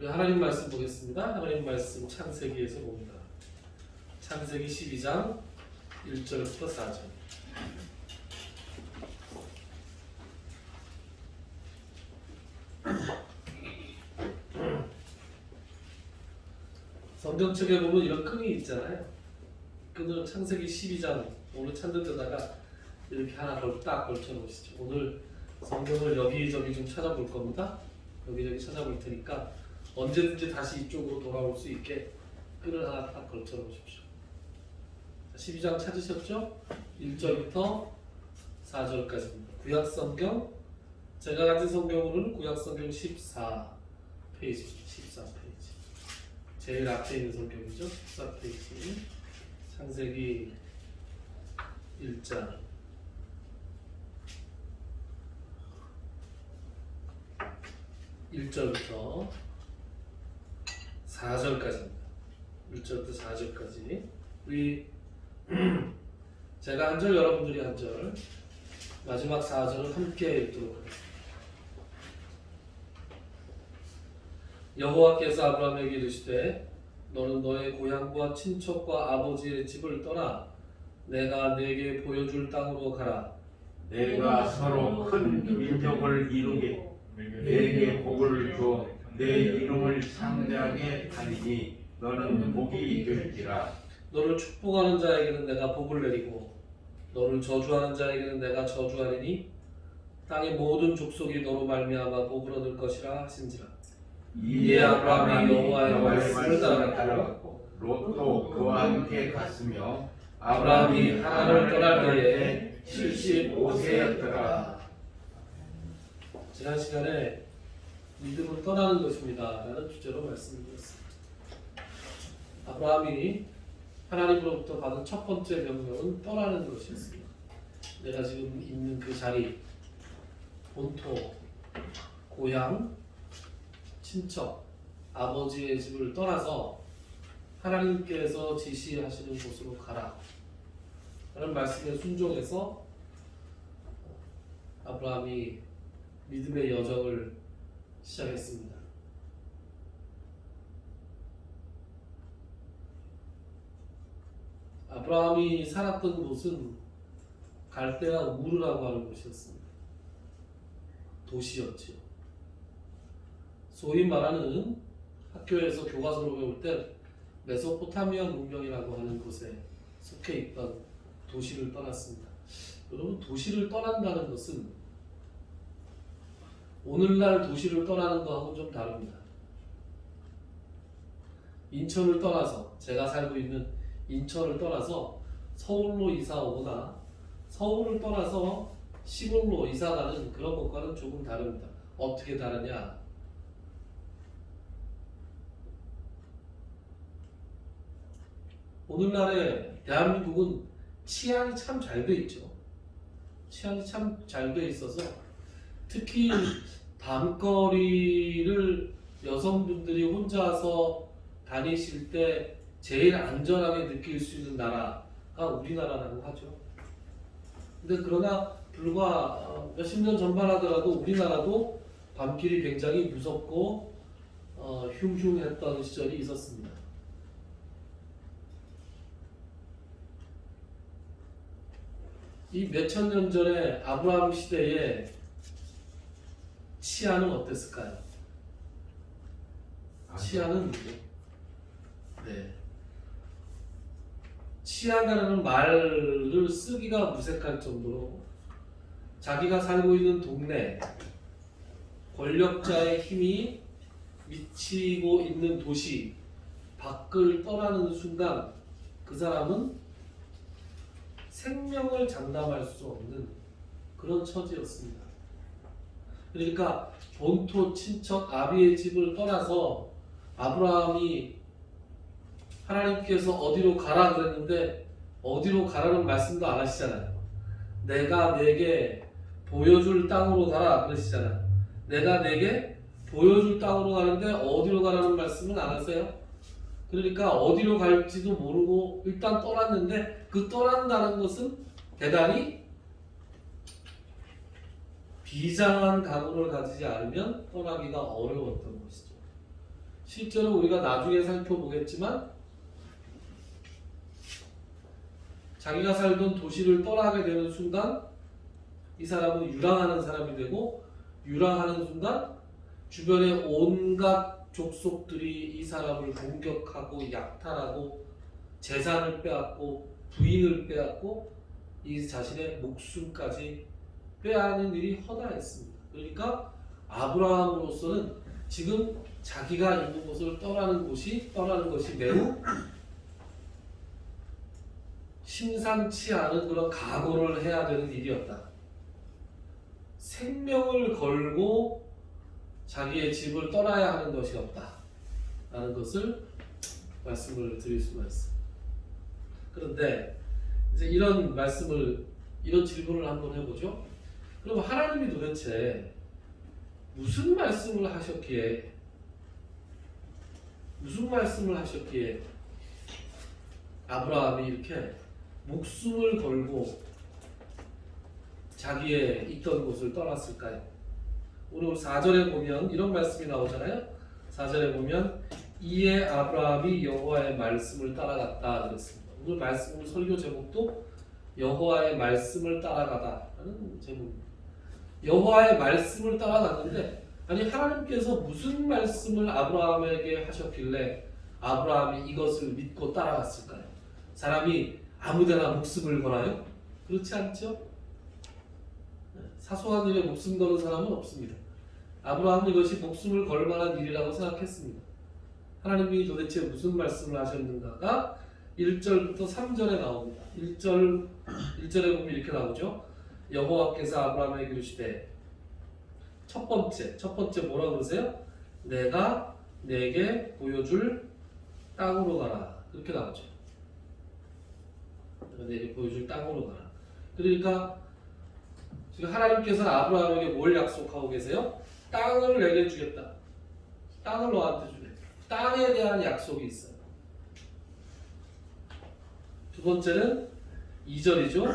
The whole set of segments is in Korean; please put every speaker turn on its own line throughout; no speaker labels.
우리 하나님 말씀 보겠습니다. 하나님 말씀 창세기에서 봅니다. 창세기 12장 1절부터 4절. 성경책에 보면 이런 끈이 있잖아요. 끈으로 창세기 12장 오늘 찾는 데다가 이렇게 하나 딱 걸쳐 놓으시죠. 오늘 성경을 여기저기 좀 찾아볼 겁니다. 여기저기 찾아볼 테니까 언제든지 다시 이쪽으로 돌아올 수 있게 끈을 하나 딱 걸쳐 놓으십시오. 12장 찾으셨죠? 1절부터 4절까지입니다. 구약성경, 제가 가진 성경으로는 구약성경 14페이지, 14페이지. 제일 앞에 있는 성경이죠. 14페이지. 창세기 1장 1절부터 4절까지입니다. 1절부터 4절까지. 우리 제가 한 절, 여러분들이 한 절, 마지막 4절은 함께 읽도록 하겠습니다. 여호와께서 아브라함에게 이르시되 너는 너의 고향과 친척과 아버지의 집을 떠나 내가 네게 보여줄 땅으로 가라.
내가 서로 큰 민족을 이루게 내게 복을 줘 내 이름을 상대하게 하리니 너는 복이 될지라.
너를 축복하는 자에게는 내가 복을 내리고 너를 저주하는 자에게는 내가 저주하리니 땅의 모든 족속이 너로 말미암아 복을 얻을 것이라 하신지라. 이에 아브라함이 여호와의 말씀을 따라갔고
롯도 그와 함께 갔으며
아브라함이 하란을 떠날 때에 75세였더라. 지난 시간에 믿음은 떠나는 것입니다 라는 주제로 말씀드렸습니다. 아브라함이 하나님으로부터 받은 첫 번째 명령은 떠나는 것이었습니다. 내가 지금 있는 그 자리, 본토, 고향, 친척, 아버지의 집을 떠나서 하나님께서 지시하시는 곳으로 가라 라는 말씀에 순종해서 아브라함이 믿음의 여정을 시작했습니다. 아브라함이 살았던 곳은 갈대아 우르라고 하는 곳이었습니다. 도시였지요. 소위 말하는 학교에서 교과서로 배울 때 메소포타미아 문명이라고 하는 곳에 속해 있던 도시를 떠났습니다. 여러분, 도시를 떠난다는 것은 오늘날 도시를 떠나는 거하고 좀 다릅니다. 인천을 떠나서, 제가 살고 있는 인천을 떠나서 서울로 이사 오거나 서울을 떠나서 시골로 이사 가는 그런 것과는 조금 다릅니다. 어떻게 다르냐? 오늘날에 대한민국은 치안이 참 잘 돼 있죠. 치안이 참 잘 돼 있어서 특히 밤거리를 여성분들이 혼자서 다니실 때 제일 안전하게 느낄 수 있는 나라가 우리나라라고 하죠. 근데 그러나 불과 몇십 년 전만 하더라도 우리나라도 밤길이 굉장히 무섭고 흉흉했던 시절이 있었습니다. 이 몇천 년 전에 아브라함 시대에 치안은 어땠을까요? 치안은 치안이라는 말을 쓰기가 무색할 정도로 자기가 살고 있는 동네, 권력자의 힘이 미치고 있는 도시 밖을 떠나는 순간 그 사람은 생명을 장담할 수 없는 그런 처지였습니다. 그러니까 본토 친척 아비의 집을 떠나서 아브라함이 하나님께서 어디로 가라 그랬는데 어디로 가라는 말씀도 안 하시잖아요. 내가 내게 보여줄 땅으로 가라 그러시잖아요. 내가 내게 보여줄 땅으로 가는데 어디로 가라는 말씀은 안 하세요. 그러니까 어디로 갈지도 모르고 일단 떠났는데 그 떠난다는 것은 대단히 비장한 각오를 가지지 않으면 떠나기가 어려웠던 것이죠. 실제로 우리가 나중에 살펴보겠지만 자기가 살던 도시를 떠나게 되는 순간 이 사람은 유랑하는 사람이 되고, 유랑하는 순간 주변의 온갖 족속들이 이 사람을 공격하고 약탈하고 재산을 빼앗고 부인을 빼앗고 이 자신의 목숨까지 빼앗는 일이 허다했습니다. 그러니까 아브라함으로서는 지금 자기가 있는 곳을 떠나는 것이 매우 심상치 않은 그런 각오를 해야 되는 일이었다. 생명을 걸고 자기의 집을 떠나야 하는 것이 없다 라는 것을 말씀을 드릴 수가 있습니다. 그런데 이제 이런 질문을 한번 해보죠. 그럼 하나님이 도대체 무슨 말씀을 하셨기에 아브라함이 이렇게 목숨을 걸고 자기의 있던 곳을 떠났을까요? 오늘 4절에 보면 이런 말씀이 나오잖아요. 4절에 보면 이에 아브라함이 여호와의 말씀을 따라갔다 그랬습니다. 오늘 설교 제목도 여호와의 말씀을 따라가다라는 제목입니다. 여호와의 말씀을 따라갔는데, 아니 하나님께서 무슨 말씀을 아브라함에게 하셨길래 아브라함이 이것을 믿고 따라갔을까요? 사람이 아무데나 목숨을 걸어요? 그렇지 않죠? 사소한 일에 목숨 거는 사람은 없습니다. 아브라함은 이것이 목숨을 걸 만한 일이라고 생각했습니다. 하나님이 도대체 무슨 말씀을 하셨는가가 1절부터 3절에 나옵니다. 1절에 보면 이렇게 나오죠. 여호와께서 아브라함에게 이르시되, 첫 번째 뭐라고 그러세요? 내가 내게 보여줄 땅으로 가라. 이렇게 나오죠. 내가 내게 보여줄 땅으로 가라. 그러니까 지금 하나님께서는 아브라함에게 뭘 약속하고 계세요? 땅을 내게 주겠다. 땅을 너한테 주겠다. 땅에 대한 약속이 있어요. 두 번째는 2절이죠.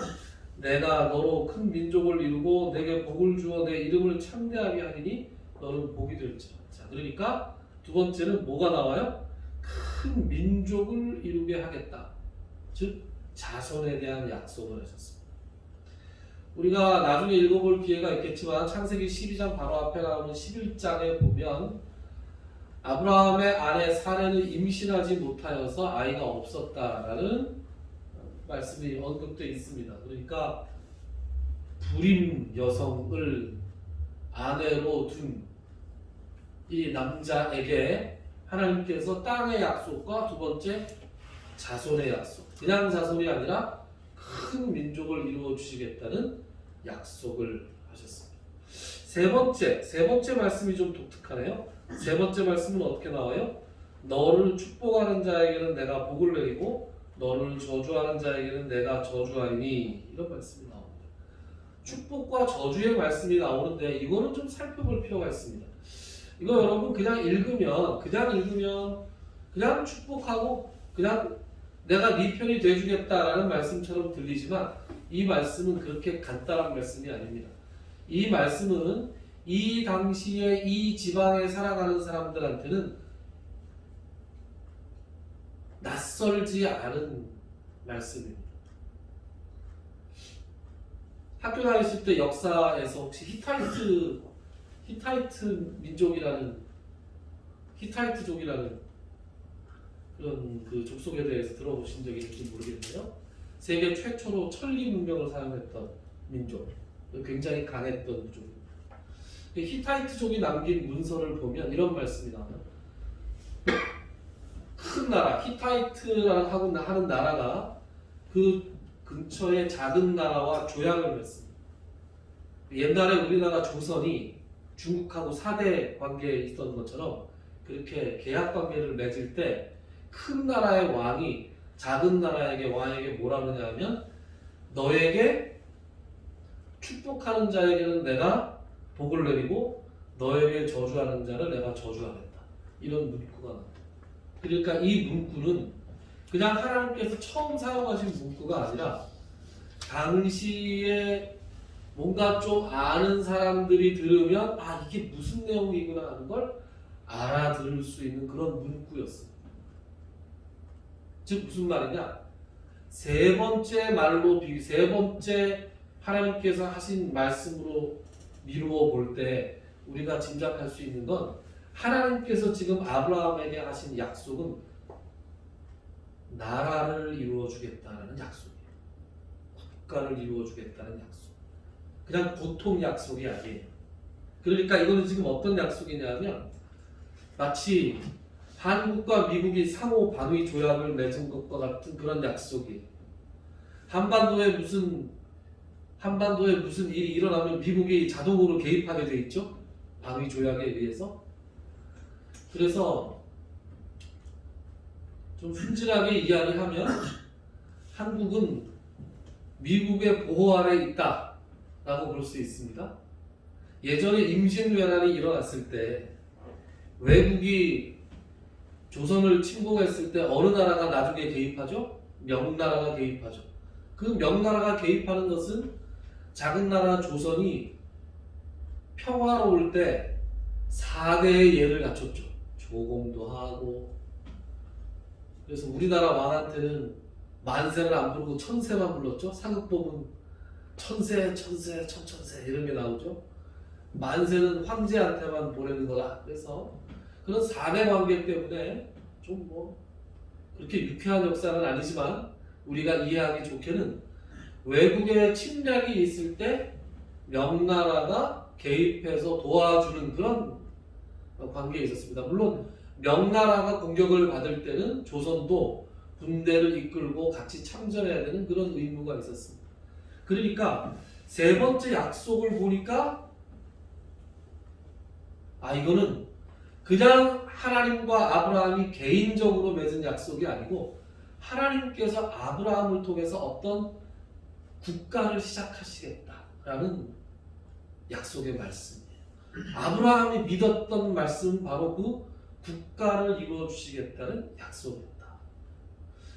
내가 너로 큰 민족을 이루고 내게 복을 주어 내 이름을 창대하게 하리니 너는 복이 될지라. 자, 그러니까 두 번째는 뭐가 나와요? 큰 민족을 이루게 하겠다. 즉 자손에 대한 약속을 하셨습니다. 우리가 나중에 읽어볼 기회가 있겠지만 창세기 12장 바로 앞에 나오는 11장에 보면 아브라함의 아내 사레는 임신하지 못하여서 아이가 없었다라는 말씀이 언급되어 있습니다. 그러니까 불임 여성을 아내로 둔 이 남자에게 하나님께서 땅의 약속과 두 번째 자손의 약속, 그냥 자손이 아니라 큰 민족을 이루어 주시겠다는 약속을 하셨습니다. 세 번째 말씀이 좀 독특하네요. 세 번째 말씀은 어떻게 나와요? 너를 축복하는 자에게는 내가 복을 내리고 너를 저주하는 자에게는 내가 저주하리니, 이런 말씀이 나옵니다. 축복과 저주의 말씀이 나오는데 이거는 좀 살펴볼 필요가 있습니다. 이거 여러분 그냥 읽으면 그냥 축복하고 그냥 내가 네 편이 돼주겠다라는 말씀처럼 들리지만 이 말씀은 그렇게 간단한 말씀이 아닙니다. 이 말씀은 이 당시에 이 지방에 살아가는 사람들한테는 낯설지 않은 말씀입니다. 학교 다니실 때 역사에서 혹시 히타이트족이라는 그런 그 족속에 대해서 들어보신 적이 있는지 모르겠네요. 세계 최초로 천리 문명을 사용했던 민족, 굉장히 강했던 족입니다. 히타이트족이 남긴 문서를 보면 이런 말씀이 나와요. 큰 나라, 히타이트라는 하는 나라가 그 근처에 작은 나라와 조약을 맺습니다. 옛날에 우리나라 조선이 중국하고 4대 관계에 있던 것처럼 그렇게 계약 관계를 맺을 때 큰 나라의 왕이 작은 나라에게 왕에게 뭐라 그러냐면, 너에게 축복하는 자에게는 내가 복을 내리고 너에게 저주하는 자를 내가 저주하겠다. 이런 문구가 나옵니다. 그러니까 이 문구는 그냥 하나님께서 처음 사용하신 문구가 아니라 당시에 뭔가 좀 아는 사람들이 들으면 이게 무슨 내용이구나 하는 걸 알아들을 알아들을 수 있는 그런 문구였어요. 즉 무슨 말이냐? 세 번째 말로 세 번째 하나님께서 하신 말씀으로 미루어 볼 때 우리가 짐작할 수 있는 건 하나님께서 지금 아브라함에게 하신 약속은 나라를 이루어 주겠다는 약속이에요. 국가를 이루어 주겠다는 약속. 그냥 보통 약속이 아니에요. 그러니까 이거는 지금 어떤 약속이냐면 마치 한국과 미국이 상호 방위 조약을 맺은 것과 같은 그런 약속이에요. 한반도에 무슨 일이 일어나면 미국이 자동으로 개입하게 돼 있죠. 방위 조약에 의해서. 그래서 좀 순진하게 이야기하면 한국은 미국의 보호 아래 있다라고 볼 수 있습니다. 예전에 임진왜란이 일어났을 때 외국이 조선을 침공했을 때 어느 나라가 나중에 개입하죠? 명나라가 개입하죠. 그 명나라가 개입하는 것은 작은 나라 조선이 평화로울 때 4대의 예를 갖췄죠. 조공도 하고. 그래서 우리나라 왕한테는 만세를 안 부르고 천세만 불렀죠. 사극법은 천세, 천세, 천천세 이런 게 나오죠. 만세는 황제한테만 보내는 거다. 그래서 그런 4대 관계 때문에 좀 뭐 그렇게 유쾌한 역사는 아니지만 우리가 이해하기 좋게는 외국의 침략이 있을 때 명나라가 개입해서 도와주는 그런 관계에 있었습니다. 물론 명나라가 공격을 받을 때는 조선도 군대를 이끌고 같이 참전해야 되는 그런 의무가 있었습니다. 그러니까 세 번째 약속을 보니까 이거는 그냥 하나님과 아브라함이 개인적으로 맺은 약속이 아니고 하나님께서 아브라함을 통해서 어떤 국가를 시작하시겠다라는 약속의 말씀이에요. 아브라함이 믿었던 말씀은 바로 그 국가를 이루어 주시겠다는 약속이었다.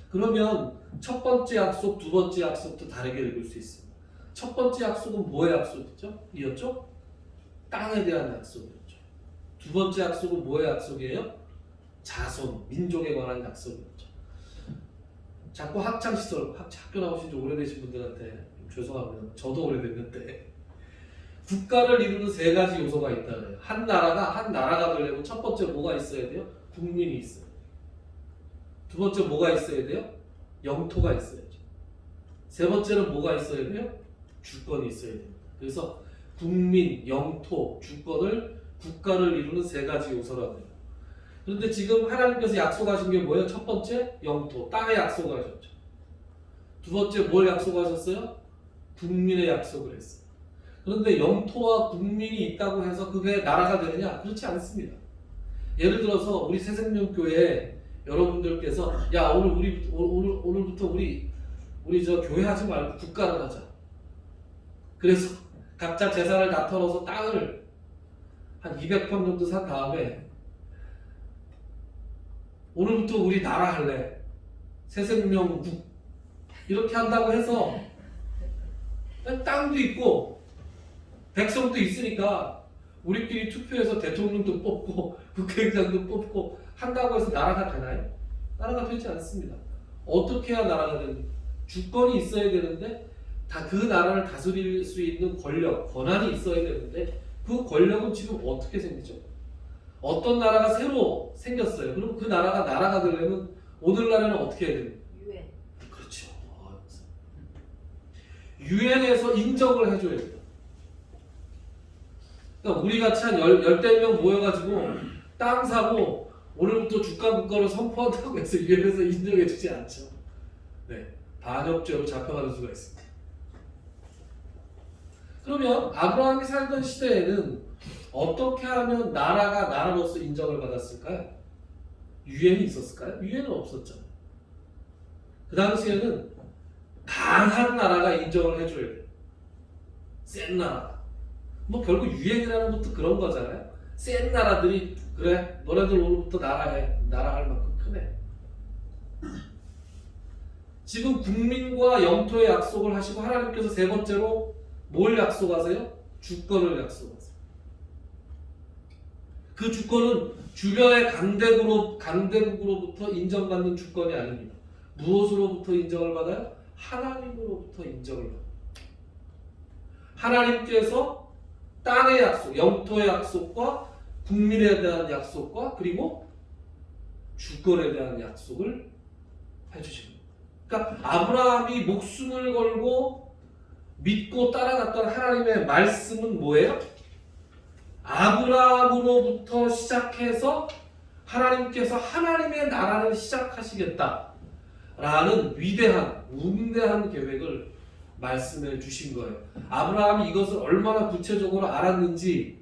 그러면 첫 번째 약속, 두 번째 약속도 다르게 읽을 수 있습니다. 첫 번째 약속은 뭐의 약속이었죠? 땅에 대한 약속이었죠. 두 번째 약속은 뭐의 약속이에요? 자손, 민족에 관한 약속이었죠. 자꾸 학창시절, 학교 나오신 지 오래되신 분들한테 죄송합니다. 저도 오래됐는데 국가를 이루는 세 가지 요소가 있다 그래요. 한 나라가 되려면 첫 번째 뭐가 있어야 돼요? 국민이 있어요. 두 번째 뭐가 있어야 돼요? 영토가 있어야죠. 세 번째는 뭐가 있어야 돼요? 주권이 있어야 됩니다. 그래서 국민, 영토, 주권을 국가를 이루는 세 가지 요소라고 해요. 그런데 지금 하나님께서 약속하신 게 뭐예요? 첫 번째, 영토, 땅의 약속을 하셨죠. 두 번째 뭘 약속하셨어요? 국민의 약속을 했어요. 그런데 영토와 국민이 있다고 해서 그게 나라가 되느냐? 그렇지 않습니다. 예를 들어서 우리 새생명교회 여러분들께서 야 오늘부터 우리 저 교회 하지 말고 국가를 하자. 그래서 각자 재산을 다 털어서 땅을 한 200평 정도 산 다음에 오늘부터 우리 나라 할래. 새생명국 이렇게 한다고 해서 땅도 있고 백성도 있으니까 우리끼리 투표해서 대통령도 뽑고 국회의장도 뽑고 한다고 해서 나라가 되나요? 나라가 되지 않습니다. 어떻게 해야 나라가 되는지 주권이 있어야 되는데 다 그 나라를 다스릴 수 있는 권력, 권한이 있어야 되는데 그 권력은 지금 어떻게 생기죠? 어떤 나라가 새로 생겼어요. 그럼 그 나라가 되려면 오늘날에는 어떻게 해야 돼요?
유엔.
그렇죠. 유엔에서 인정을 해줘야 돼요. 그러니까 우리 같이 한 열댓 명 모여가지고 땅 사고 오늘부터 주가 국가로 선포한다고 해서 유엔에서 인정해주지 않죠. 네, 반역죄로 잡혀가는 수가 있습니다. 그러면 아브라함이 살던 시대에는 어떻게 하면 나라가 나라로서 인정을 받았을까요? 유엔이 있었을까요? 유엔은 없었잖아요. 그 당시에는 강한 나라가 인정을 해줘야 돼요. 센 나라. 뭐 결국 유엔이라는 것도 그런 거잖아요. 센 나라들이 그래 너네들 오늘부터 나라해. 나라할 만큼 크네. 지금 국민과 영토의 약속을 하시고 하나님께서 세 번째로 뭘 약속하세요? 주권을 약속하세요. 그 주권은 주변의 강대국으로부터 인정받는 주권이 아닙니다. 무엇으로부터 인정을 받아요? 하나님으로부터 인정을 받아요. 하나님께서 땅의 약속, 영토의 약속과 국민에 대한 약속과 그리고 주권에 대한 약속을 해주신 거예요. 그러니까 아브라함이 목숨을 걸고 믿고 따라갔던 하나님의 말씀은 뭐예요? 아브라함으로부터 시작해서 하나님께서 하나님의 나라를 시작하시겠다라는 위대한, 웅대한 계획을 말씀해 주신 거예요. 아브라함이 이것을 얼마나 구체적으로 알았는지,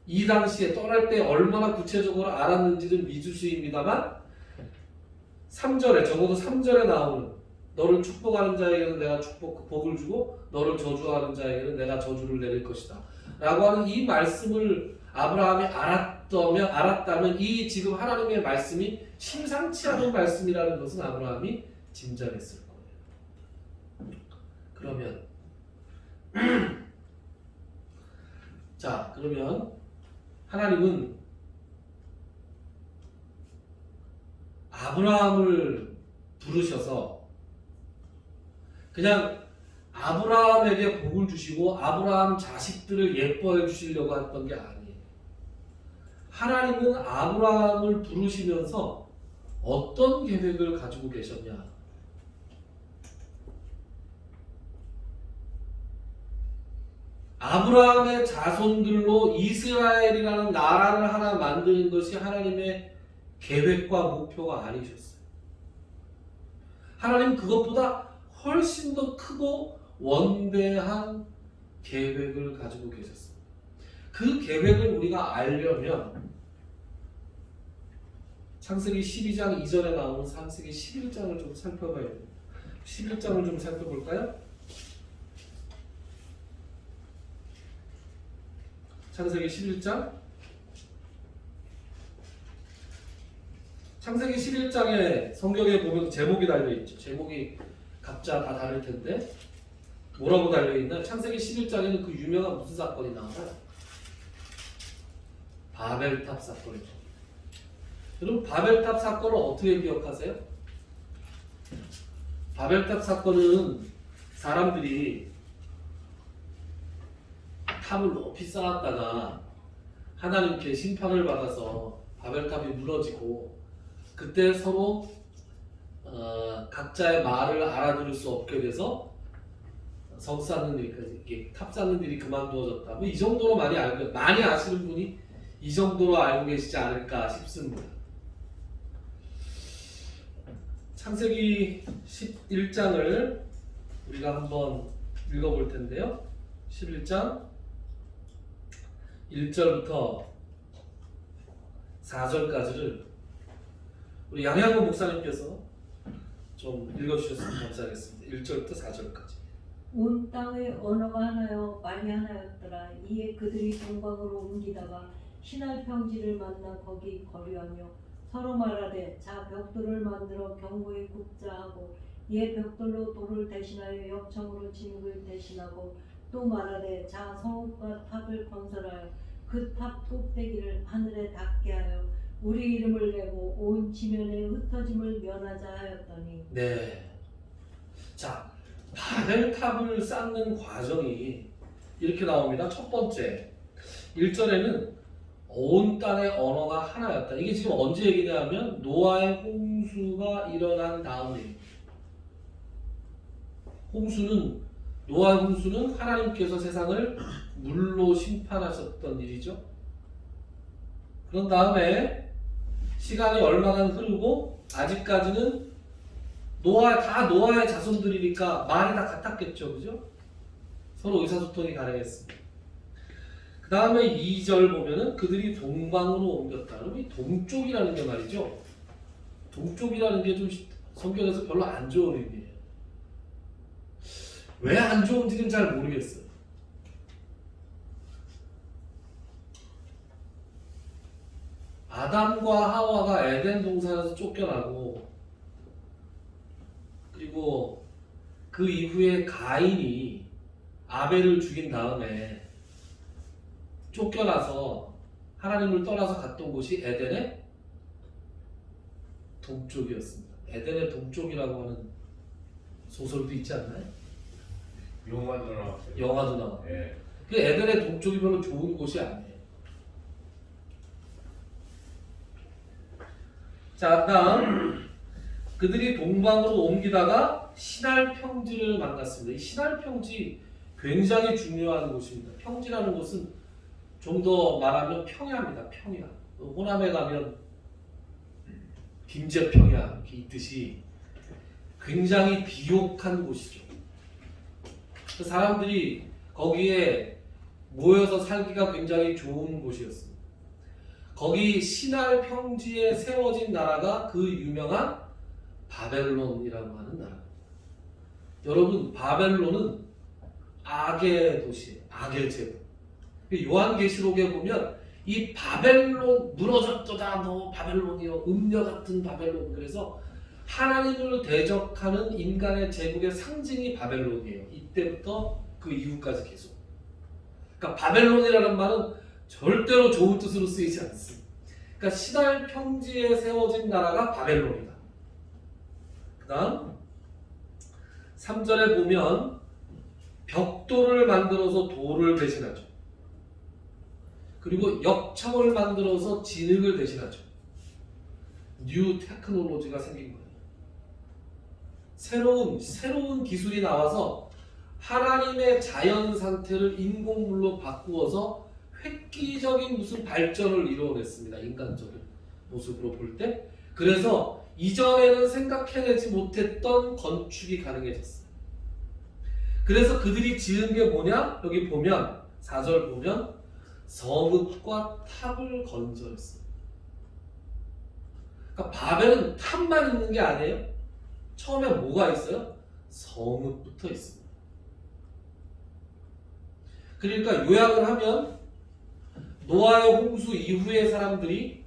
이 당시에 떠날 때 얼마나 구체적으로 알았는지는 미지수입니다만 3절에, 적어도 3절에 나오는 너를 축복하는 자에게는 내가 복을 주고 너를 저주하는 자에게는 내가 저주를 내릴 것이다 라고 하는 이 말씀을 아브라함이 알았다면 이 지금 하나님의 말씀이 심상치 않은 말씀이라는 것은 아브라함이 짐작했을 거예요. 그러면 자, 그러면 하나님은 아브라함을 부르셔서 그냥 아브라함에게 복을 주시고 아브라함 자식들을 예뻐해 주시려고 했던 게 아니에요. 하나님은 아브라함을 부르시면서 어떤 계획을 가지고 계셨냐? 아브라함의 자손들로 이스라엘이라는 나라를 하나 만드는 것이 하나님의 계획과 목표가 아니셨어요. 하나님 그것보다 훨씬 더 크고 원대한 계획을 가지고 계셨습니다. 그 계획을 우리가 알려면 창세기 12장 이전에 나오는 창세기 11장을 좀 살펴봐야 돼요. 11장을 좀 살펴볼까요? 창세기 11장. 창세기 11장에 성경에 보면 제목이 달려있죠. 제목이 각자 다 다를 텐데 뭐라고 달려있나? 창세기 11장에는 그 유명한 무슨 사건이 나와요? 바벨탑 사건이죠. 여러분 바벨탑 사건을 어떻게 기억하세요? 바벨탑 사건은 사람들이 탑을 높이 쌓았다가 하나님께 심판을 받아서 바벨탑이 무너지고 그때 서로 각자의 말을 알아들을 수 없게 돼서 성 쌓는 일까지 탑 쌓는 일이 그만두어졌다. 뭐 이 정도로 많이 아시는 분이 이 정도로 알고 계시지 않을까 싶습니다. 창세기 11장을 우리가 한번 읽어볼 텐데요. 11장 1절부터 4절까지를 우리 양양호 목사님께서 좀 읽어주셨으면 감사하겠습니다. 1절부터 4절까지.
온 땅의 언어가 하나요 말이 하나였더라. 이에 그들이 동방으로 옮기다가 시날 평지를 만나 거기 거류하며 서로 말하되 자 벽돌을 만들어 경고에 굽자 하고 이에 벽돌로 돌을 대신하여 역청으로 진국을 대신하고 또 말하되 자 성읍과 탑을 건설하여 그 탑 꼭대기를 하늘에 닿게 하여 우리 이름을 내고 온 지면에 흩어짐을 면하자 하였더니.
네. 자, 바벨탑을 쌓는 과정이 이렇게 나옵니다. 첫 번째, 1절에는 온 땅의 언어가 하나였다. 이게 지금 언제 얘기냐면 노아의 홍수가 일어난 다음에 노아의 홍수는 하나님께서 세상을 물로 심판하셨던 일이죠. 그런 다음에 시간이 얼마간 흐르고 아직까지는 노아의 자손들이니까 말이 다 같았겠죠. 그죠? 서로 의사소통이 가능했습니다. 그 다음에 2절 보면은 그들이 동방으로 옮겼다. 그럼 이 동쪽이라는 게 말이죠. 동쪽이라는 게 좀 성경에서 별로 안 좋은 의미예요. 왜 안 좋은지는 잘 모르겠어요. 아담과 하와가 에덴 동산에서 쫓겨나고 그리고 그 이후에 가인이 아벨을 죽인 다음에 쫓겨나서 하나님을 떠나서 갔던 곳이 에덴의 동쪽이었습니다. 에덴의 동쪽이라고 하는 소설도 있지 않나요?
영화도 나왔어요.
영화도 나와.
예.
그 에덴의 동쪽이 별로 좋은 곳이 아니에요. 자, 다음 그들이 동방으로 옮기다가 신할 평지를 만났습니다. 이 신할 평지 굉장히 중요한 곳입니다. 평지라는 곳은 좀 더 말하면 평야입니다. 평야. 호남에 가면 빈제평야 이렇게 있듯이 굉장히 비옥한 곳이죠. 그 사람들이 거기에 모여서 살기가 굉장히 좋은 곳이었습니다. 거기 신할 평지에 세워진 나라가 그 유명한 바벨론이라고 하는 나라. 여러분, 바벨론은 악의 도시예요. 악의 제국. 요한계시록에 보면 이 바벨론 무너졌도다 너 바벨론이여 음녀 같은 바벨론. 그래서 하나님을 대적하는 인간의 제국의 상징이 바벨론이에요. 이때부터 그 이후까지 계속. 그러니까 바벨론이라는 말은 절대로 좋은 뜻으로 쓰이지 않습니다. 그러니까 신할 평지에 세워진 나라가 바벨론이다. 그 다음 3절에 보면 벽돌을 만들어서 돌을 대신하죠. 그리고 역청을 만들어서 진흙을 대신하죠. 뉴 테크놀로지가 생긴 거예요. 새로운 기술이 나와서 하나님의 자연 상태를 인공물로 바꾸어서 획기적인 무슨 발전을 이루어냈습니다. 인간적인 모습으로 볼 때. 그래서 이전에는 생각해내지 못했던 건축이 가능해졌어요. 그래서 그들이 지은 게 뭐냐? 여기 보면 4절 보면 성읍과 탑을 건설했어요. 그러니까 바벨은 탑만 있는 게 아니에요. 처음에 뭐가 있어요? 성읍부터 있습니다. 그러니까 요약을 하면 노아의 홍수 이후의 사람들이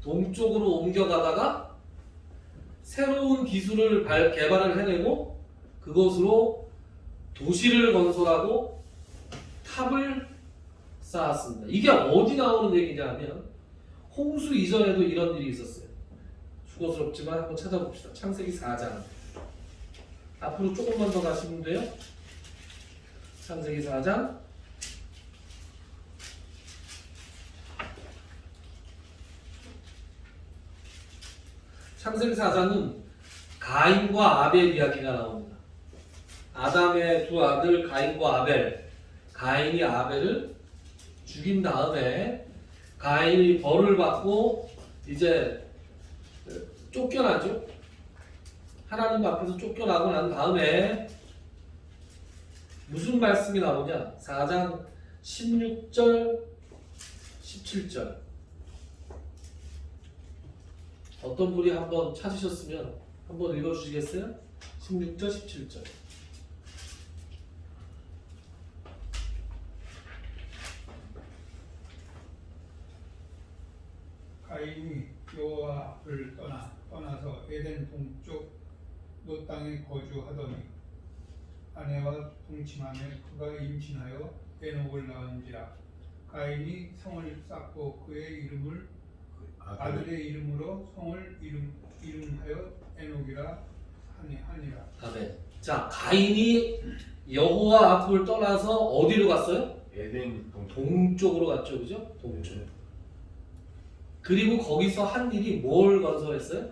동쪽으로 옮겨가다가 새로운 기술을 개발을 해내고 그것으로 도시를 건설하고 탑을 쌓았습니다. 이게 어디 나오는 얘기냐 하면 홍수 이전에도 이런 일이 있었어요. 수고스럽지만 한번 찾아봅시다. 창세기 4장. 앞으로 조금만 더 가시면 돼요. 창세기 4장. 창세기 4장은 가인과 아벨 이야기가 나옵니다. 아담의 두 아들 가인과 아벨. 가인이 아벨을 죽인 다음에 가인이 벌을 받고 이제 쫓겨나죠. 하나님 앞에서 쫓겨나고 난 다음에 무슨 말씀이 나오냐? 4장 16절 17절. 어떤 분이 한번 찾으셨으면 한번 읽어주시겠어요? 16절 17절.
가인이 여호와 앞을 떠나서 에덴 동쪽 노 땅에 거주하더니 아내와 동침하며 그가 임신하여 에녹을 낳은지라. 가인이 성을 쌓고 그의 이름을 아들의 이름으로 성을 이름하여 에녹이라 하니라.
아멘. 자, 가인이 여호와 앞을 떠나서 어디로 갔어요?
에덴
동쪽으로 갔죠, 그죠? 동쪽. 그리고 거기서 한 일이 뭘 건설했어요?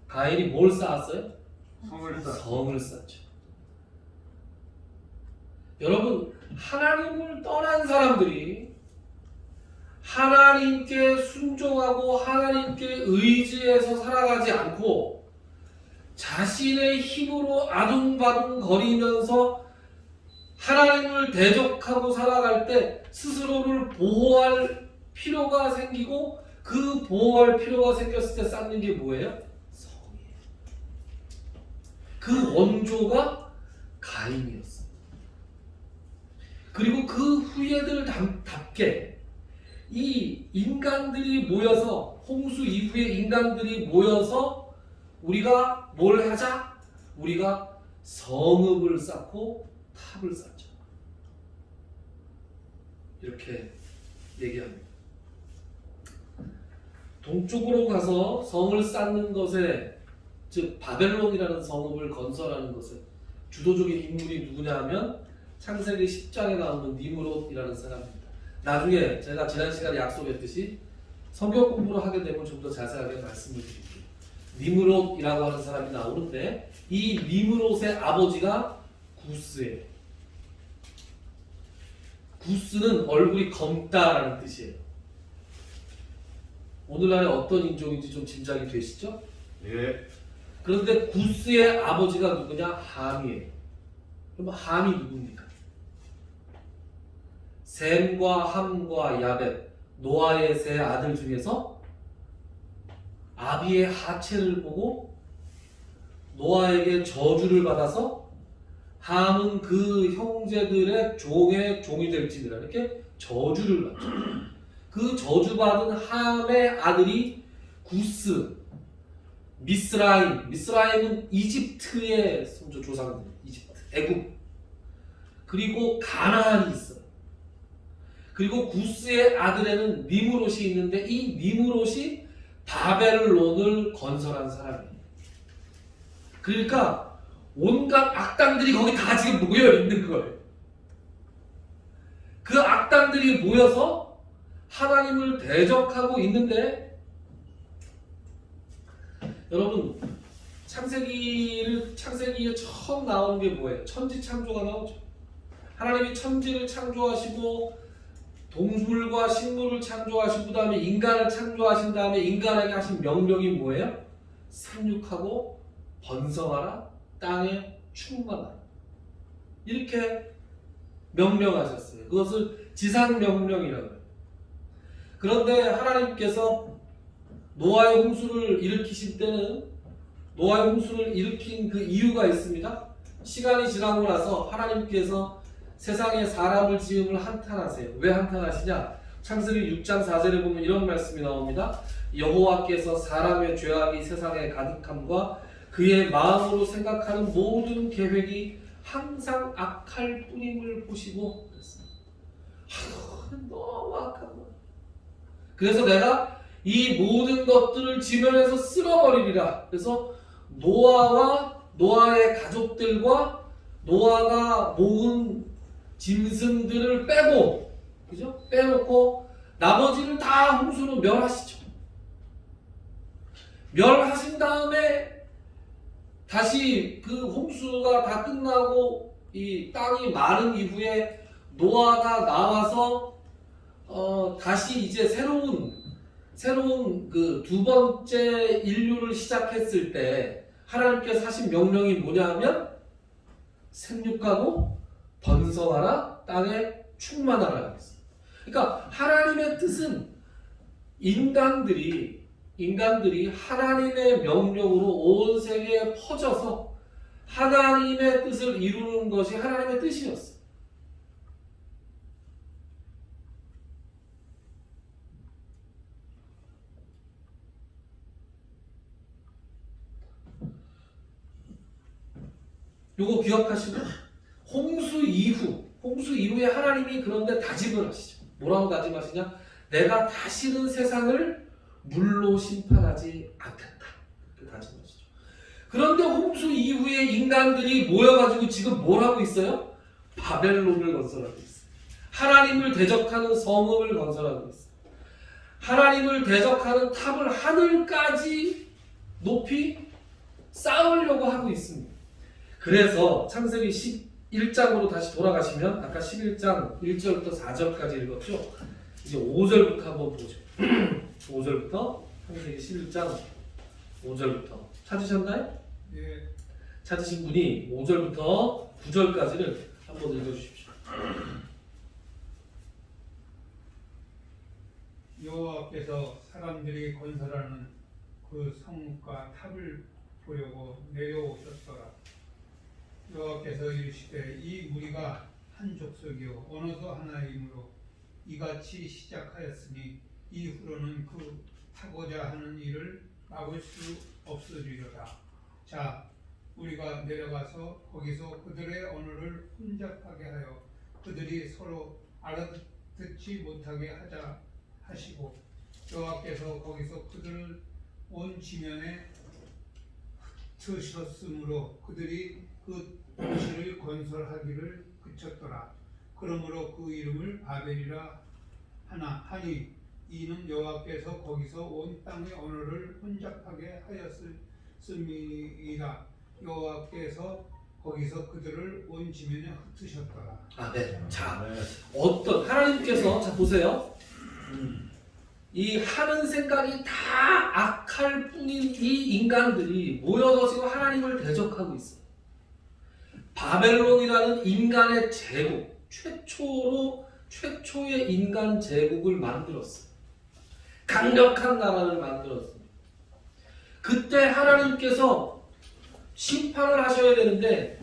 가인이 뭘 쌓았어요? 성을 쌓죠. 여러분, 하나님을 떠난 사람들이 하나님께 순종하고 하나님께 의지해서 살아가지 않고 자신의 힘으로 아둥바둥 거리면서 하나님을 대적하고 살아갈 때 스스로를 보호할 필요가 생기고 그 보호할 필요가 생겼을 때 쌓는 게 뭐예요? 성이에요. 그 원조가 가인이었어요. 그리고 그 후예들답게 이 인간들이 모여서 홍수 이후에 인간들이 모여서 우리가 뭘 하자? 우리가 성읍을 쌓고 탑을 쌓자. 이렇게 얘기합니다. 동쪽으로 가서 성을 쌓는 것에, 즉 바벨론이라는 성읍을 건설하는 것에 주도적인 인물이 누구냐 하면 창세기 10장에 나오는 니므롯이라는 사람입니다. 나중에 제가 지난 시간에 약속했듯이 성경 공부를 하게 되면 좀 더 자세하게 말씀을 드릴게요. 니므롯이라고 하는 사람이 나오는데 이 니므롯의 아버지가 구스예요. 구스는 얼굴이 검다라는 뜻이에요. 오늘날에 어떤 인종인지 좀 짐작이 되시죠?
예.
그런데 구스의 아버지가 누구냐? 함이에요. 그럼 함이 누굽니까? 셈과 함과 야벳, 노아의 세 아들 중에서 아비의 하체를 보고 노아에게 저주를 받아서 함은 그 형제들의 종의 종이 될지니라 이렇게 저주를 받죠. 그 저주받은 함의 아들이 구스, 미스라임은 이집트의 조상들, 이집트, 애굽, 그리고 가나안이 있어요. 그리고 구스의 아들에는 니므롯이 있는데 이 니므롯이 바벨론을 건설한 사람이에요. 그러니까 온갖 악당들이 거기 다 지금 모여 있는 거예요. 그 악당들이 모여서 하나님을 대적하고 있는데, 여러분 창세기에 처음 나오는 게 뭐예요? 천지 창조가 나오죠. 하나님이 천지를 창조하시고 동물과 식물을 창조하시고 그다음에 인간을 창조하신 다음에 인간에게 하신 명령이 뭐예요? 생육하고 번성하라, 땅에 충만하라. 이렇게 명령하셨어요. 그것을 지상명령이라고 해요. 그런데 하나님께서 노아의 홍수를 일으키실 때는 노아의 홍수를 일으킨 그 이유가 있습니다. 시간이 지나고 나서 하나님께서 세상에 사람을 지음을 한탄하세요. 왜 한탄하시냐? 창세기 6장 4절에 보면 이런 말씀이 나옵니다. 여호와께서 사람의 죄악이 세상에 가득함과 그의 마음으로 생각하는 모든 계획이 항상 악할 뿐임을 보시고 그랬습니다. 너무 악한 거야. 그래서 내가 이 모든 것들을 지면에서 쓸어버리리라. 그래서 노아와 노아의 가족들과 노아가 모은 짐승들을 빼고, 그죠? 빼놓고 나머지를 다 홍수로 멸하시죠. 멸하신 다음에 다시 그 홍수가 다 끝나고 이 땅이 마른 이후에 노아가 나와서 다시 이제 새로운 그 두 번째 인류를 시작했을 때 하나님께서 하신 명령이 뭐냐 하면 생육하고 번성하라, 땅에 충만하라 했어요. 그러니까 하나님의 뜻은 인간들이 하나님의 명령으로 온 세계에 퍼져서 하나님의 뜻을 이루는 것이 하나님의 뜻이었어요. 요거 기억하시고 홍수 이후에 하나님이 그런데 다짐을 하시죠. 뭐라고 다짐하시냐? 내가 다시는 세상을 물로 심판하지 않겠다. 그 다짐하시죠. 그런데 홍수 이후에 인간들이 모여가지고 지금 뭘 하고 있어요? 바벨론을 건설하고 있어요. 하나님을 대적하는 성읍을 건설하고 있어요. 하나님을 대적하는 탑을 하늘까지 높이 쌓으려고 하고 있습니다. 그래서 창세기 11장으로 다시 돌아가시면 아까 11장 1절부터 4절까지 읽었죠. 이제 5절부터 한번 보죠. 5절부터 창세기 11장 5절부터 찾으셨나요?
예.
찾으신 분이 5절부터 9절까지를 한번 읽어주십시오.
여호와께서 사람들이 건설하는 그 성과 탑을 보려고 내려오셨더라. 여호와께서 이르시되 이 무리가 한 족속이요 언어도 하나이므로 이같이 시작하였으니 이후로는 그 하고자 하는 일을 막을 수 없어지려다. 자, 우리가 내려가서 거기서 그들의 언어를 혼잡하게 하여 그들이 서로 듣지 못하게 하자 하시고 여호와께서 거기서 그들을 온 지면에 흩으셨으므로 그들이 그 도시를 건설하기를 그쳤더라. 그러므로 그 이름을 바벨이라 하니 이는 여호와께서 거기서 온 땅의 언어를 혼잡하게 하였음이라. 여호와께서 거기서 그들을 온 지면에 흩으셨더라.
아멘. 자,
네.
어떤 하나님께서 자 보세요. 이 하는 생각이 다 악할 뿐인 이 인간들이 모여서 지금 하나님을 대적하고 있어요. 바벨론이라는 인간의 제국, 최초의 인간 제국을 만들었어요. 강력한 나라를 만들었습니다. 그때 하나님께서 심판을 하셔야 되는데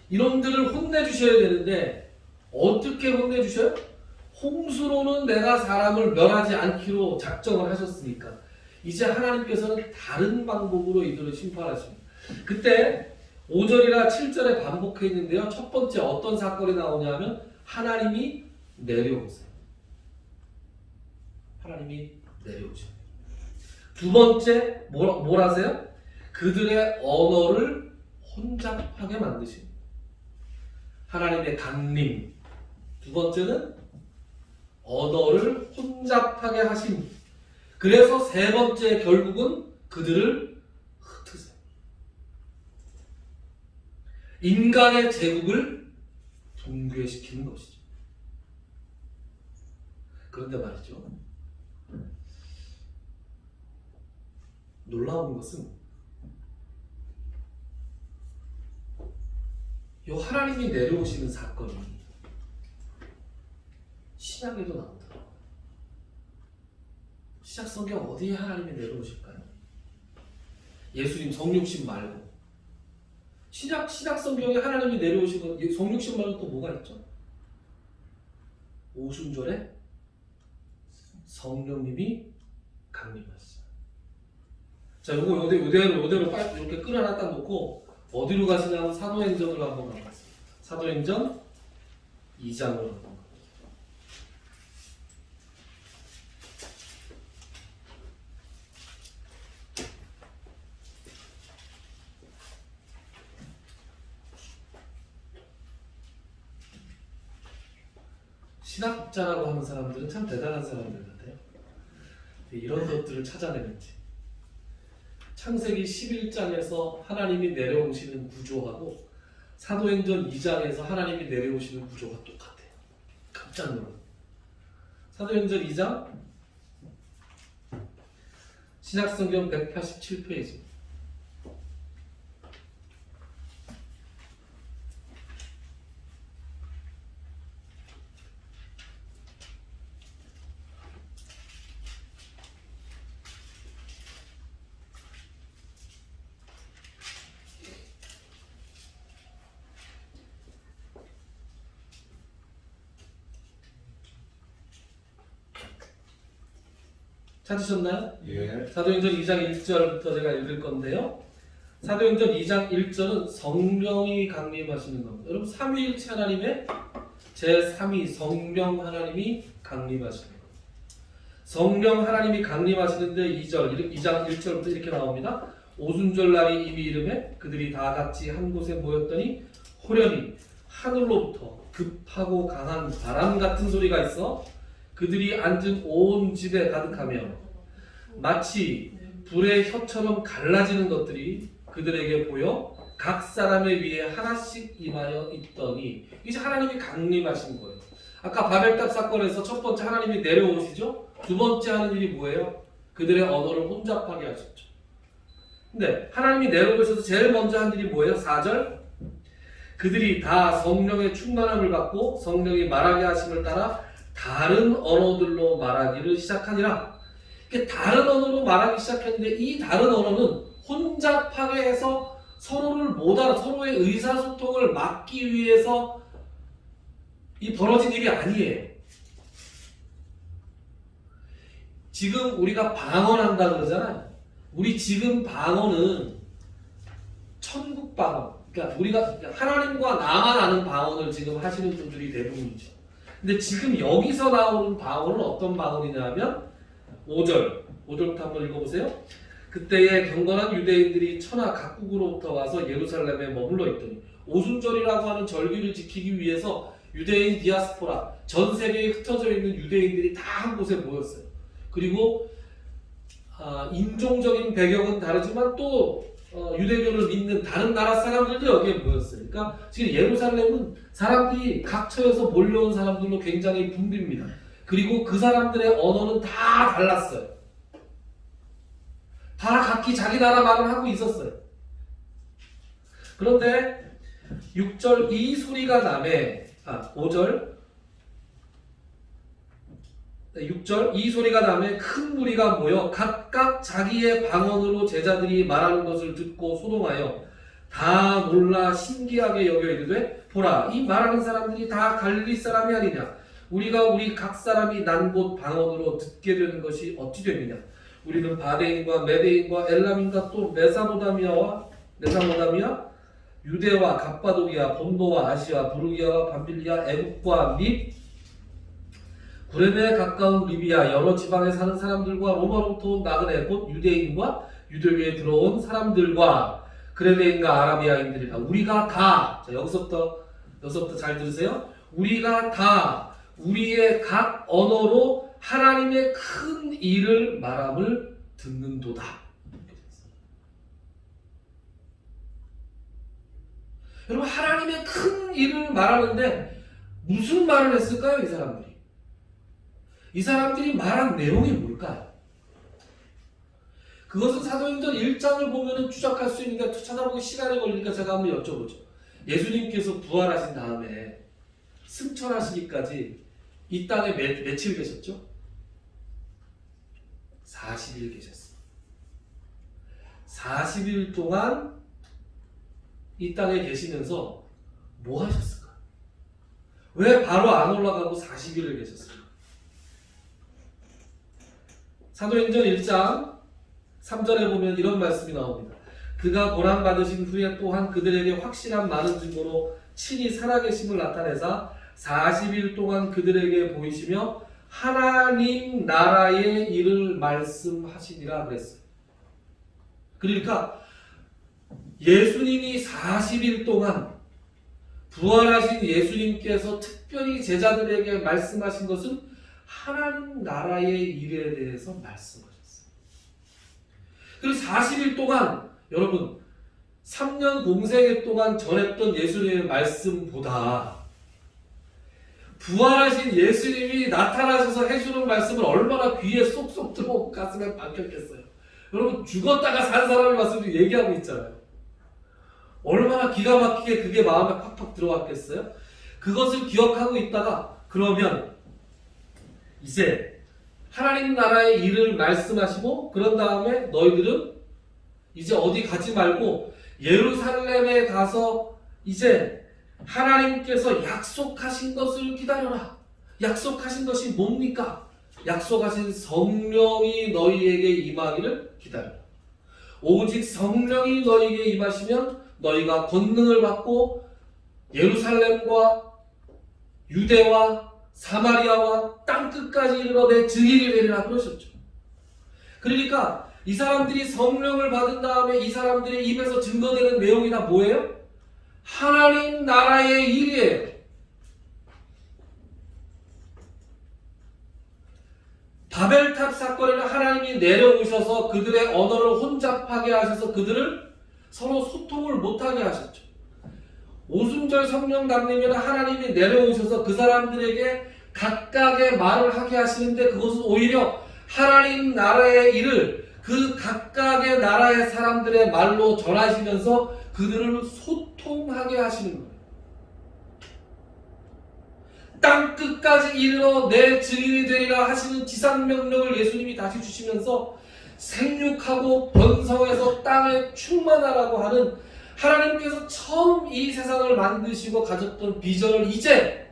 이놈들을 혼내주셔야 되는데 어떻게 혼내주셔요? 홍수로는 내가 사람을 멸하지 않기로 작정을 하셨으니까 이제 하나님께서는 다른 방법으로 이들을 심판하십니다. 그때 5절이나 7절에 반복해 있는데요. 첫 번째 어떤 사건이 나오냐면 하나님이 내려오세요. 하나님이 내려오십니다. 두 번째 뭘 하세요? 그들의 언어를 혼잡하게 만드십니다. 하나님의 강림. 두 번째는 언어를 혼잡하게 하심. 그래서 세 번째 결국은 그들을 흩으세요. 인간의 제국을 붕괴시키는 것이죠. 그런데 말이죠. 놀라운 것은 이 하나님이 내려오시는 사건이 신약에도 나오더라고요. 신약 성경 어디에 하나님이 내려오실까요? 예수님 성육신 말고 신약 성경에 하나님이 내려오시는 성육신 말고 또 뭐가 있죠? 오순절에 성령님이 강림하시죠. 자, 요거 요대로 빨리 이렇게 끌어놨다 놓고 어디로 가시냐면 사도행전으로 한번 가보겠습니다. 사도행전 2장으로 한번 가보겠습니다. 신학자라고 하는 사람들은 참 대단한 사람들 같아요. 이런 것들을 찾아내는지. 창세기 11장에서 하나님이 내려오시는 구조하고 사도행전 2장에서 하나님이 내려오시는 구조가 똑같아요. 깜짝 놀라요. 사도행전 2장 신약성경 187페이지. 찾으셨나요?
예.
사도행전 2장 1절부터 제가 읽을 건데요. 사도행전 2장 1절은 성령이 강림하시는 겁니다. 여러분 삼위일체 하나님의 제3위 성령 하나님이 강림하시는 겁니다. 성령 하나님이 강림하시는데 2장 1절부터 이렇게 나옵니다. 오순절 날이 이미 이름에 그들이 다 같이 한 곳에 모였더니 호련히 하늘로부터 급하고 강한 바람 같은 소리가 있어 그들이 앉은 온 집에 가득하며 마치 불의 혀처럼 갈라지는 것들이 그들에게 보여 각 사람의 위에 하나씩 임하여 있더니 이제 하나님이 강림하신 거예요. 아까 바벨탑 사건에서 첫 번째 하나님이 내려오시죠. 두 번째 하는 일이 뭐예요? 그들의 언어를 혼잡하게 하셨죠. 근데 하나님이 내려오셔서 제일 먼저 한 일이 뭐예요? 4절 그들이 다 성령의 충만함을 받고 성령이 말하게 하심을 따라 다른 언어들로 말하기를 시작하니라. 다른 언어로 말하기 시작했는데 이 다른 언어는 혼잡하게 해서 서로를 못 알아, 서로의 의사소통을 막기 위해서 이 벌어진 일이 아니에요. 지금 우리가 방언한다 그러잖아요. 우리 지금 방언은 천국 방언. 그러니까 우리가 하나님과 나만 아는 방언을 지금 하시는 분들이 대부분이죠. 근데 지금 여기서 나오는 방언은 어떤 방언이냐면 5절부터 한번 읽어보세요. 그때에 경건한 유대인들이 천하 각국으로부터 와서 예루살렘에 머물러 있더니 오순절이라고 하는 절기를 지키기 위해서 유대인 디아스포라, 전 세계에 흩어져 있는 유대인들이 다 한 곳에 모였어요. 그리고 인종적인 배경은 다르지만 또 유대교를 믿는 다른 나라 사람들도 여기에 모였어요. 그러니까 지금 예루살렘은 사람들이 각처에서 몰려온 사람들로 굉장히 붐빕니다. 그리고 그 사람들의 언어는 다 달랐어요. 다 각기 자기 나라 말을 하고 있었어요. 그런데 6절 이 소리가 나매 5절 6절 이 소리가 나매 큰 무리가 모여 각각 자기의 방언으로 제자들이 말하는 것을 듣고 소동하여 다 놀라 신기하게 여겨 이르되 보라 이 말하는 사람들이 다 갈릴리 사람이 아니냐 우리가 우리 각 사람이 난 곳 방언으로 듣게 되는 것이 어찌 됨이냐 우리는 바데인과 메데인과 엘람인과 또 메사모다미아 유대와 갑바도기아 본도와 아시아 부르기아와 밤빌리아 애국과 및 구레네에 가까운 리비아 여러 지방에 사는 사람들과 로마로부터 온 나그네 곧 유대인과 유대교에 들어온 사람들과 그레네인과 아라비아인들이라 우리가 다 자, 여기서부터 잘 들으세요. 우리가 다 우리의 각 언어로 하나님의 큰 일을 말함을 듣는도다. 여러분 하나님의 큰 일을 말하는데 무슨 말을 했을까요? 이 사람들이 말한 내용이 뭘까요? 그것은 사도행전 1장을 보면 추적할 수 있는데 찾아보기 시간이 걸리니까 제가 한번 여쭤보죠. 예수님께서 부활하신 다음에 승천하시기까지 이 땅에 며칠 계셨죠? 40일 계셨어요. 40일 동안 이 땅에 계시면서 뭐 하셨을까? 왜 바로 안 올라가고 40일을 계셨을까? 사도행전 1장 3절에 보면 이런 말씀이 나옵니다. 그가 고난받으신 후에 또한 그들에게 확실한 많은 증거로 친히 살아계심을 나타내사 40일 동안 그들에게 보이시며 하나님 나라의 일을 말씀하시니라 그랬어요. 그러니까 예수님이 40일 동안 부활하신 예수님께서 특별히 제자들에게 말씀하신 것은 하나님 나라의 일에 대해서 말씀하셨어요. 그리고 40일 동안 여러분 3년 공생애 동안 전했던 예수님의 말씀보다 부활하신 예수님이 나타나셔서 해주는 말씀을 얼마나 귀에 쏙쏙 들어오고 가슴에 박혔겠어요. 여러분 죽었다가 산 사람의 말씀도 얘기하고 있잖아요. 얼마나 기가 막히게 그게 마음에 팍팍 들어왔겠어요? 그것을 기억하고 있다가 그러면 이제 하나님 나라의 일을 말씀하시고 그런 다음에 너희들은 이제 어디 가지 말고 예루살렘에 가서 이제 하나님께서 약속하신 것을 기다려라. 약속하신 것이 뭡니까? 약속하신 성령이 너희에게 임하기를 기다려라. 오직 성령이 너희에게 임하시면 너희가 권능을 받고 예루살렘과 유대와 사마리아와 땅끝까지 이르러 내 증인이 되리라 그러셨죠. 그러니까 이 사람들이 성령을 받은 다음에 이 사람들의 입에서 증거되는 내용이 다 뭐예요? 하나님 나라의 일이에요. 바벨탑 사건에는 하나님이 내려오셔서 그들의 언어를 혼잡하게 하셔서 그들을 서로 소통을 못하게 하셨죠. 오순절 성령 강림에는 하나님이 내려오셔서 그 사람들에게 각각의 말을 하게 하시는데 그것은 오히려 하나님 나라의 일을 그 각각의 나라의 사람들의 말로 전하시면서 그들을 소통하게 하시는 거예요. 땅 끝까지 이르러 내 증인이 되리라 하시는 지상명령을 예수님이 다시 주시면서 생육하고 번성해서 땅을 충만하라고 하는 하나님께서 처음 이 세상을 만드시고 가졌던 비전을 이제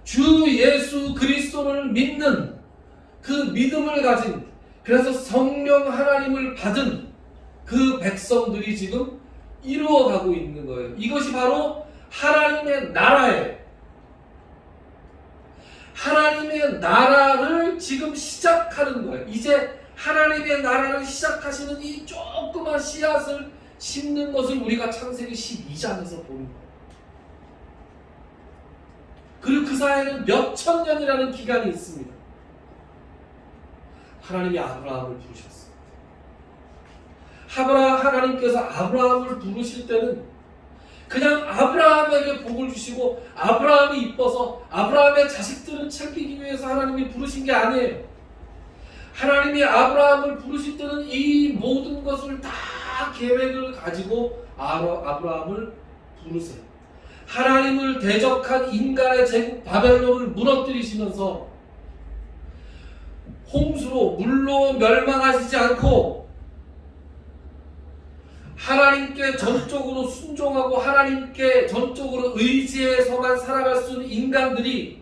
주 예수 그리스도를 믿는 그 믿음을 가진 그래서 성령 하나님을 받은 그 백성들이 지금 이루어가고 있는 거예요. 이것이 바로 하나님의 나라예요. 하나님의 나라를 지금 시작하는 거예요. 이제 하나님의 나라를 시작하시는 이 조그만 씨앗을 심는 것을 우리가 창세기 12장에서 보는 거예요. 그리고 그 사이에는 몇천 년이라는 기간이 있습니다. 하나님이 아브라함을 부르셨어요. 하나님께서 아브라함을 부르실 때는 그냥 아브라함에게 복을 주시고 아브라함이 이뻐서 아브라함의 자식들을 챙기기 위해서 하나님이 부르신 게 아니에요. 하나님이 아브라함을 부르실 때는 이 모든 것을 다 계획을 가지고 아브라함을 부르세요. 하나님을 대적한 인간의 제국 바벨론을 무너뜨리시면서 홍수로 물로 멸망하시지 않고 하나님께 전적으로 순종하고 하나님께 전적으로 의지해서만 살아갈 수 있는 인간들이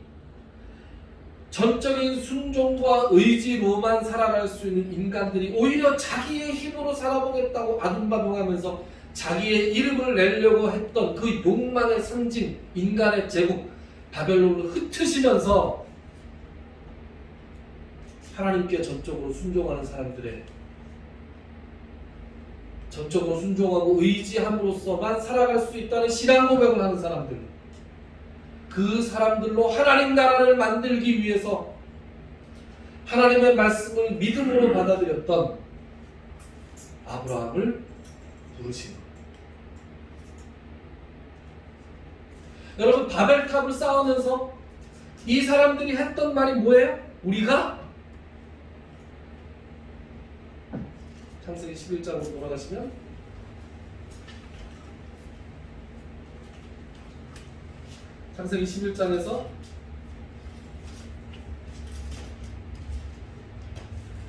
전적인 순종과 의지로만 살아갈 수 있는 인간들이 오히려 자기의 힘으로 살아보겠다고 아둥바둥하면서 자기의 이름을 내려고 했던 그 욕망의 상징 인간의 제국 바벨론을 흩으시면서 하나님께 전적으로 순종하는 사람들의 전적으로 순종하고 의지함으로써만 살아갈 수 있다는 신앙 고백을 하는 사람들, 그 사람들로 하나님 나라를 만들기 위해서 하나님의 말씀을 믿음으로 받아들였던 아브라함을 부르신 거예요. 여러분, 바벨탑을 쌓으면서 이 사람들이 했던 말이 뭐예요? 우리가 창세기 11장으로 돌아가시면 창세기 11장에서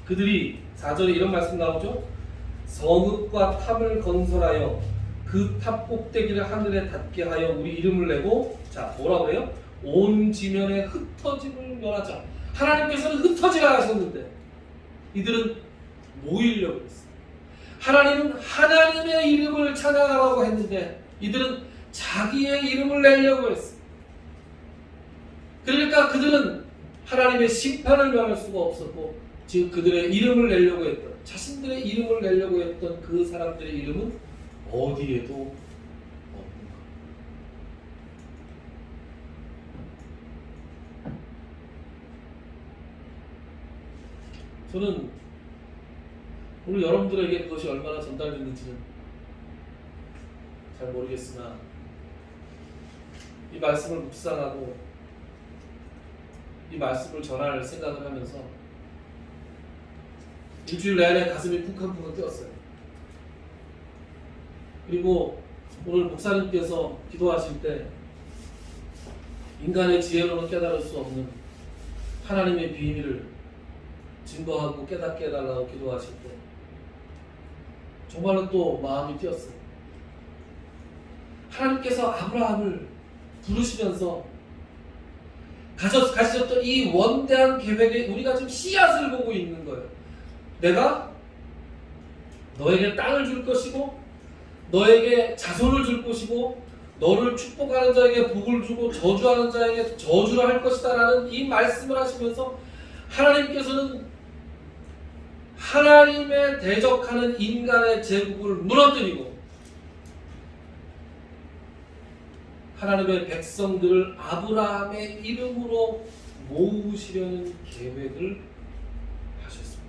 그들이 4절에 이런 말씀 나오죠. 성읍과 탑을 건설하여 그 탑 꼭대기를 하늘에 닿게 하여 우리 이름을 내고, 자 뭐라고 해요? 온 지면에 흩어짐을 멸하자. 하나님께서는 흩어지라 하셨는데 이들은 모이려고 했어요. 하나님은 하나님의 이름을 찬양하라고 했는데 이들은 자기의 이름을 내려고 했어요. 그러니까 그들은 하나님의 심판을 면할 수가 없었고, 지금 그들의 이름을 내려고 했던, 자신들의 이름을 내려고 했던 그 사람들의 이름은 어디에도 없는 거예요. 저는 오늘 여러분들에게 그것이 얼마나 전달됐는지는 잘 모르겠으나 이 말씀을 묵상하고 이 말씀을 전할 생각을 하면서 일주일 내내 가슴이 쿵쾅쿵쾅 뛰었어요. 그리고 오늘 목사님께서 기도하실 때 인간의 지혜로는 깨달을 수 없는 하나님의 비밀을 증거하고 깨닫게 해달라고 기도하실 때 정말로 또 마음이 뛰었어요. 하나님께서 아브라함을 부르시면서 가지셨던 이 원대한 계획에 우리가 지금 씨앗을 보고 있는 거예요. 내가 너에게 땅을 줄 것이고 너에게 자손을 줄 것이고 너를 축복하는 자에게 복을 주고 저주하는 자에게 저주를 할 것이다 라는 이 말씀을 하시면서 하나님께서는 하나님의 대적하는 인간의 제국을 무너뜨리고 하나님의 백성들을 아브라함의 이름으로 모으시려는 계획을 하셨습니다.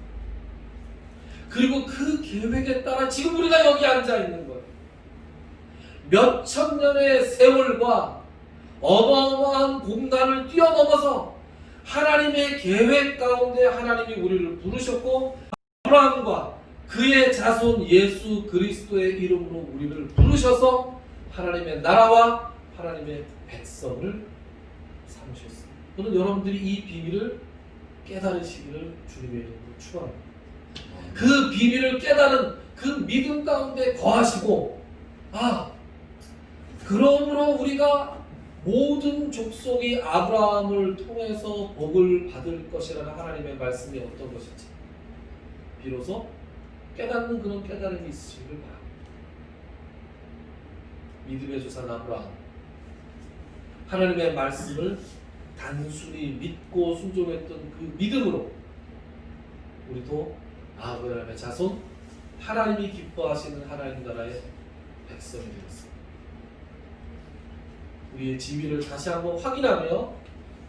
그리고 그 계획에 따라 지금 우리가 여기 앉아 있는 거예요. 몇천 년의 세월과 어마어마한 공간을 뛰어넘어서 하나님의 계획 가운데 하나님이 우리를 부르셨고 아브라함과 그의 자손 예수 그리스도의 이름으로 우리를 부르셔서 하나님의 나라와 하나님의 백성을 삼으셨습니다. 저는 여러분들이 이 비밀을 깨달으시기를 주님의 이름으로 축원합니다. 그 비밀을 깨달은 그 믿음 가운데 거하시고, 그러므로 우리가 모든 족속이 아브라함을 통해서 복을 받을 것이라는 하나님의 말씀이 어떤 것인지 비로소 깨닫는 그런 깨달음이 있으시길 바랍니다. 믿음의 조상 아브라함, 하나님의 말씀을 단순히 믿고 순종했던 그 믿음으로 우리도 아브라함의 자손, 하나님이 기뻐하시는 하나님 나라의 백성이 되었습니다. 우리의 지위를 다시 한번 확인하며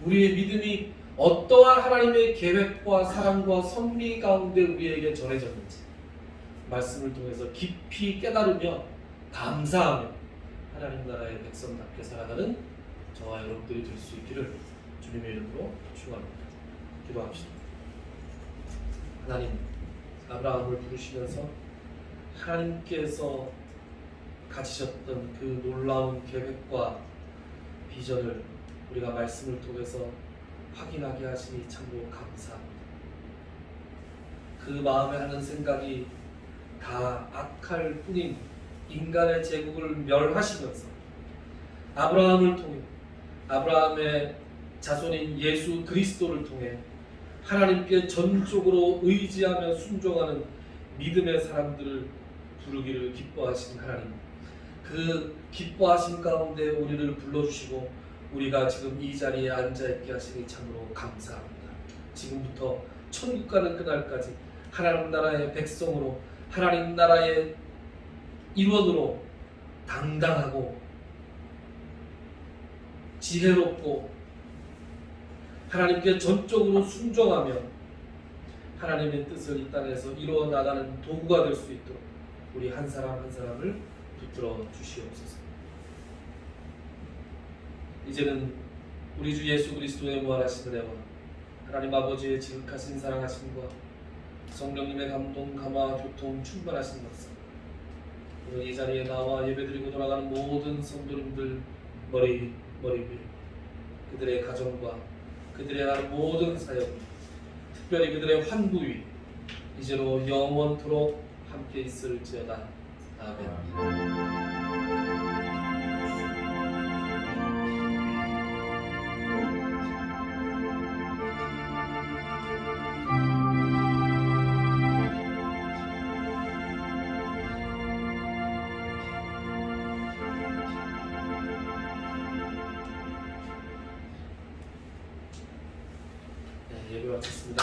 우리의 믿음이 어떠한 하나님의 계획과 사랑과 섭리 가운데 우리에게 전해졌는지 말씀을 통해서 깊이 깨달으며 감사하며 하나님 나라의 백성답게 살아가는 저와 여러분들이 될 수 있기를 주님의 이름으로 축원합니다. 기도합시다. 하나님, 아브라함을 부르시면서 하나님께서 가지셨던 그 놀라운 계획과 비전을 우리가 말씀을 통해서 확인하게 하시니 참으로 감사합니다. 그 마음에 하는 생각이 다 악할 뿐인 인간의 제국을 멸하시면서 아브라함을 통해 아브라함의 자손인 예수 그리스도를 통해 하나님께 전적으로 의지하며 순종하는 믿음의 사람들을 부르기를 기뻐하신 하나님, 그 기뻐하신 가운데 우리를 불러주시고 우리가 지금 이 자리에 앉아있게 하시니 참으로 감사합니다. 지금부터 천국 가는 그날까지 하나님 나라의 백성으로 하나님 나라의 일원으로 당당하고 지혜롭고 하나님께 전적으로 순종하며 하나님의 뜻을 이 땅에서 이루어 나가는 도구가 될 수 있도록 우리 한 사람 한 사람을 붙들어 주시옵소서. 이제는 우리 주 예수 그리스도의 무한하신 은혜와 하나님 아버지의 지극하신 사랑하심과 성령님의 감동, 감화, 교통 충만하신 것을 오늘 이 자리에 나와 예배드리고 돌아가는 모든 성도님들 머리 위에 그들의 가정과 그들의 하는 모든 사역, 특별히 그들의 환부 위 이제로 영원토록 함께 있을지어다. 아멘. 예배 마쳤습니다.